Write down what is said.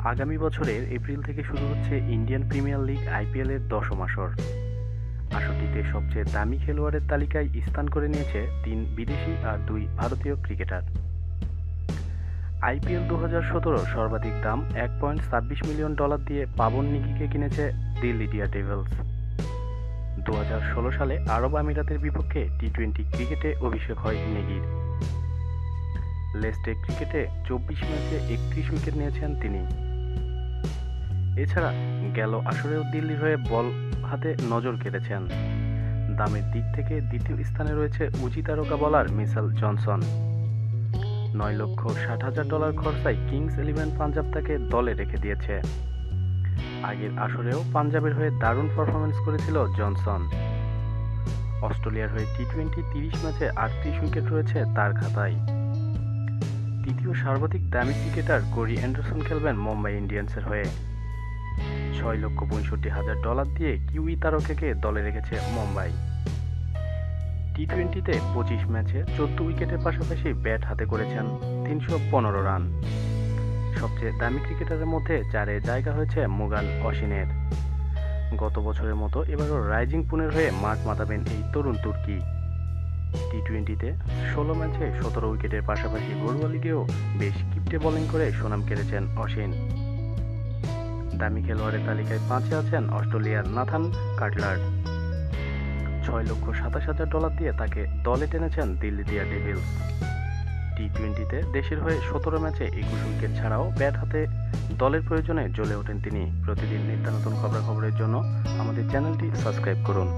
আগামী বছরের এপ্রিল থেকে শুরু হচ্ছে ইন্ডিয়ান প্রিমিয়ার লিগ আইপিএলের দশম আসর। আসরটিতে সবচেয়ে দামি খেলোয়াড়ের তালিকায় স্থান করে নিয়েছে ৩ বিদেশি আর ২ ভারতীয় ক্রিকেটার। আইপিএল ২০১৭ সর্বাধিক দাম $১.২৬ মিলিয়ন দিয়ে পাবন নিগিকে কিনেছে দিল্লি ডেয়ারডেভিলস। ২০১৬ সালে আরব আমিরাতের বিপক্ষে টি-২০ ক্রিকেটে অভিষেক হয় নেগির। টেস্ট ক্রিকেটে ২৪ ম্যাচে ৩১ উইকেট নিয়েছেন তিনি। এছাড়া গেল আসরেও দিল্লির হয়ে বল হাতে নজর কেড়েছেন। দামের দিক থেকে দ্বিতীয় স্থানে রয়েছে উজি তারকা বোলার মিচেল জনসন। $৯,৬০,০০০ খরচায় কিংস ইলেভেন পাঞ্জাব তাকে দলে রেখে দিয়েছে। আগের আসরেও পাঞ্জাবের হয়ে দারুণ পারফরমেন্স করেছিল জনসন। অস্ট্রেলিয়ার হয়ে টি-২০ ৩০ ম্যাচে ৩৮ উইকেট রয়েছে তার খাতায়। তৃতীয় সর্বাধিক দামি ক্রিকেটার কোরি অ্যান্ডারসন খেলবেন মুম্বাই ইন্ডিয়ান্সের হয়ে। $৬,৬৫,০০০ দিয়ে কিউই তারকাকে দলে রেখেছে মুম্বাই। টি-২০তে ২৫ ম্যাচে ১৪ উইকেটের পাশাপাশি ব্যাট হাতে করেছেন ৩১৫ রান। সবচেয়ে দামি ক্রিকেটারের মধ্যে ৪-এ জায়গা হয়েছে মুগাল অশ্বিনের। গত বছরের মতো এবারও রাইজিং পুনের হয়ে মাঠ মাতাবেন এই তরুণ তুর্কি। টি-২০তে ১৬ ম্যাচে ১৭ উইকেটের পাশাপাশি ঘরোয়া লিগেও বেশ কিপ্টে বোলিং করে সুনাম কেড়েছেন অশ্বিন। দামি খেলোয়াড়ের তালিকায় ৫-এ আছেন অস্ট্রেলিয়ার নাথান কাটলার। $৬,২৭,০০০ দিয়ে তাকে দলে টেনেছেন দিল্লি ডেয়ারডেভিলস। টি-২০তে দেশের হয়ে ১৭ ম্যাচে ২১ উইকেট ছাড়াও ব্যাট হাতে দলের প্রয়োজনে জ্বলে ওঠেন তিনি। প্রতিদিন নিত্য নতুন খবরাখবরের জন্য আমাদের চ্যানেলটি সাবস্ক্রাইব করুন।